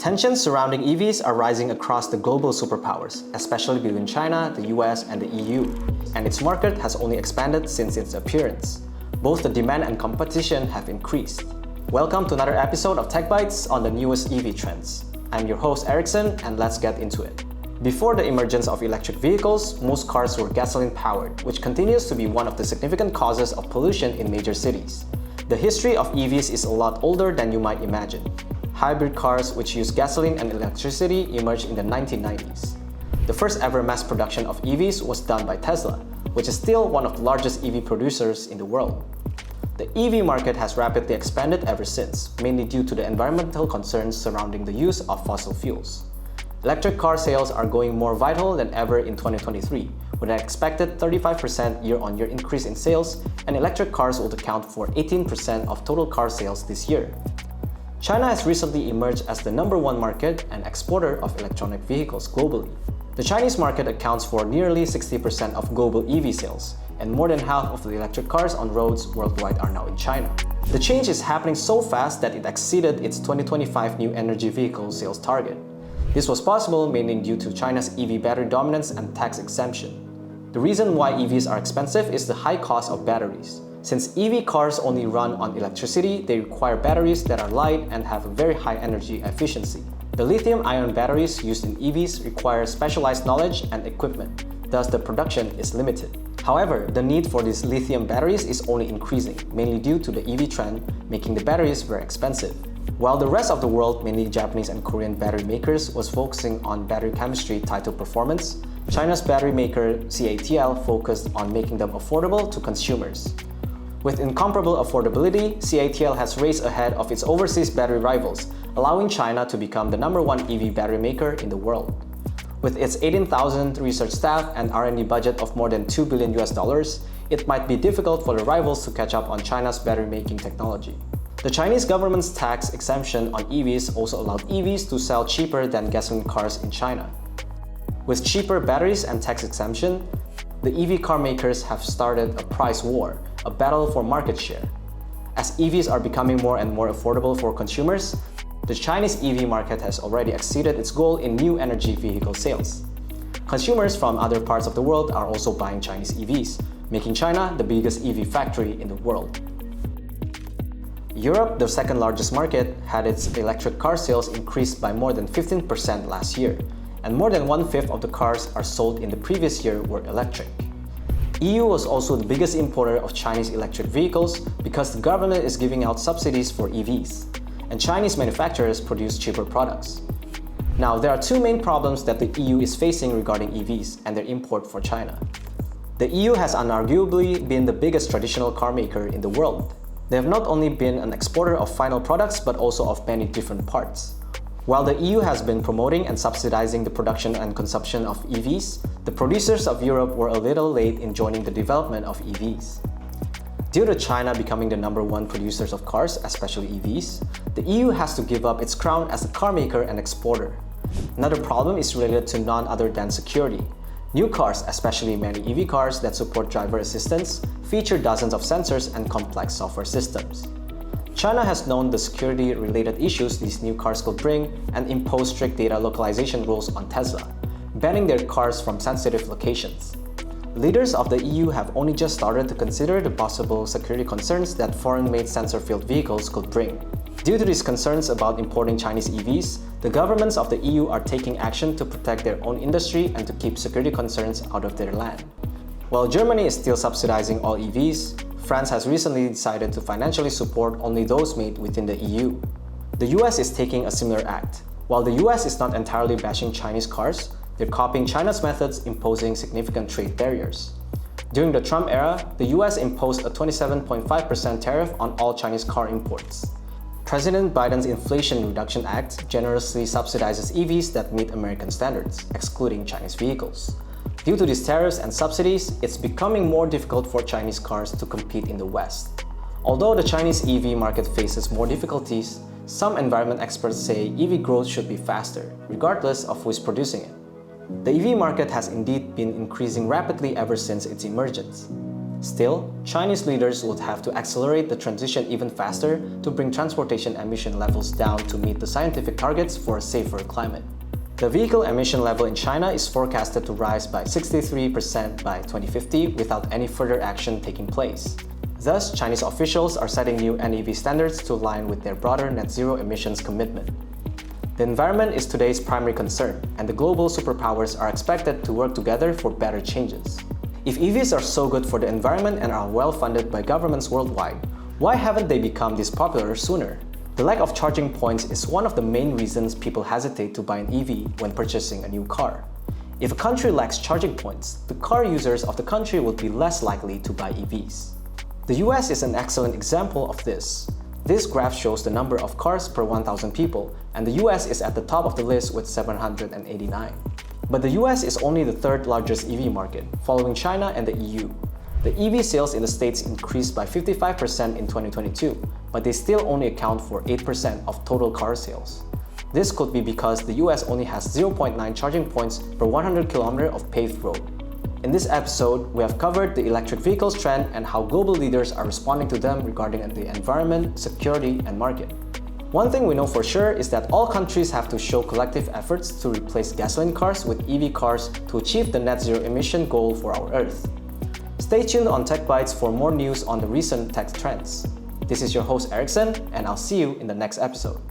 Tensions surrounding EVs are rising across the global superpowers, especially between China, the US, and the EU, and its market has only expanded since its appearance. Both the demand and competition have increased. Welcome to another episode of TechBites on the newest EV trends. I'm your host Erickson, and let's get into it. Before the emergence of electric vehicles, most cars were gasoline-powered, which continues to be one of the significant causes of pollution in major cities. The history of EVs is a lot older than you might imagine. Hybrid cars, which use gasoline and electricity, emerged in the 1990s. The first ever mass production of EVs was done by Tesla, which is still one of the largest EV producers in the world. The EV market has rapidly expanded ever since, mainly due to the environmental concerns surrounding the use of fossil fuels. Electric car sales are going more vital than ever in 2023, with an expected 35% year-on-year increase in sales, and electric cars will account for 18% of total car sales this year. China has recently emerged as the #1 market and exporter of electronic vehicles globally. The Chinese market accounts for nearly 60% of global EV sales, and more than half of the electric cars on roads worldwide are now in China. The change is happening so fast that it exceeded its 2025 new energy vehicle sales target. This was possible mainly due to China's EV battery dominance and tax exemption. The reason why EVs are expensive is the high cost of batteries. Since EV cars only run on electricity, they require batteries that are light and have a very high energy efficiency. The lithium-ion batteries used in EVs require specialized knowledge and equipment, thus the production is limited. However, the need for these lithium batteries is only increasing, mainly due to the EV trend, making the batteries very expensive. While the rest of the world, mainly Japanese and Korean battery makers, was focusing on battery chemistry tied to performance, China's battery maker CATL focused on making them affordable to consumers. With incomparable affordability, CATL has raced ahead of its overseas battery rivals, allowing China to become the #1 EV battery maker in the world. With its 18,000 research staff and R&D budget of more than $2 billion, it might be difficult for the rivals to catch up on China's battery-making technology. The Chinese government's tax exemption on EVs also allowed EVs to sell cheaper than gasoline cars in China. With cheaper batteries and tax exemption, the EV car makers have started a price war, a battle for market share. As EVs are becoming more and more affordable for consumers, the Chinese EV market has already exceeded its goal in new energy vehicle sales. Consumers from other parts of the world are also buying Chinese EVs, making China the biggest EV factory in the world. Europe, the second largest market, had its electric car sales increased by more than 15% last year, and more than 1/5 of the cars are sold in the previous year were electric. EU was also the biggest importer of Chinese electric vehicles because the government is giving out subsidies for EVs, and Chinese manufacturers produce cheaper products. Now, there are two main problems that the EU is facing regarding EVs and their import for China. The EU has unarguably been the biggest traditional car maker in the world. They have not only been an exporter of final products but also of many different parts. While the EU has been promoting and subsidizing the production and consumption of EVs, the producers of Europe were a little late in joining the development of EVs. Due to China becoming the #1 producers of cars, especially EVs, the EU has to give up its crown as a car maker and exporter. Another problem is related to none other than security. New cars, especially many EV cars that support driver assistance, feature dozens of sensors and complex software systems. China has known the security-related issues these new cars could bring and impose strict data localization rules on Tesla, banning their cars from sensitive locations. Leaders of the EU have only just started to consider the possible security concerns that foreign-made sensor-filled vehicles could bring. Due to these concerns about importing Chinese EVs, the governments of the EU are taking action to protect their own industry and to keep security concerns out of their land. While Germany is still subsidizing all EVs, France has recently decided to financially support only those made within the EU. The US is taking a similar act. While the US is not entirely bashing Chinese cars, they're copying China's methods, imposing significant trade barriers. During the Trump era, the US imposed a 27.5% tariff on all Chinese car imports. President Biden's Inflation Reduction Act generously subsidizes EVs that meet American standards, excluding Chinese vehicles. Due to these tariffs and subsidies, it's becoming more difficult for Chinese cars to compete in the West. Although the Chinese EV market faces more difficulties, some environment experts say EV growth should be faster, regardless of who is producing it. The EV market has indeed been increasing rapidly ever since its emergence. Still, Chinese leaders would have to accelerate the transition even faster to bring transportation emission levels down to meet the scientific targets for a safer climate. The vehicle emission level in China is forecasted to rise by 63% by 2050 without any further action taking place. Thus, Chinese officials are setting new NEV standards to align with their broader net zero emissions commitment. The environment is today's primary concern, and the global superpowers are expected to work together for better changes. If EVs are so good for the environment and are well funded by governments worldwide, why haven't they become this popular sooner? The lack of charging points is one of the main reasons people hesitate to buy an EV when purchasing a new car. If a country lacks charging points, the car users of the country will be less likely to buy EVs. The US is an excellent example of this. This graph shows the number of cars per 1,000 people, and the US is at the top of the list with 789. But the US is only the third largest EV market, following China and the EU. The EV sales in the States increased by 55% in 2022, but they still only account for 8% of total car sales. This could be because the US only has 0.9 charging points per 100 km of paved road. In this episode, we have covered the electric vehicles trend and how global leaders are responding to them regarding the environment, security, and market. One thing we know for sure is that all countries have to show collective efforts to replace gasoline cars with EV cars to achieve the net zero emission goal for our Earth. Stay tuned on TechBites for more news on the recent tech trends. This is your host Erickson, and I'll see you in the next episode.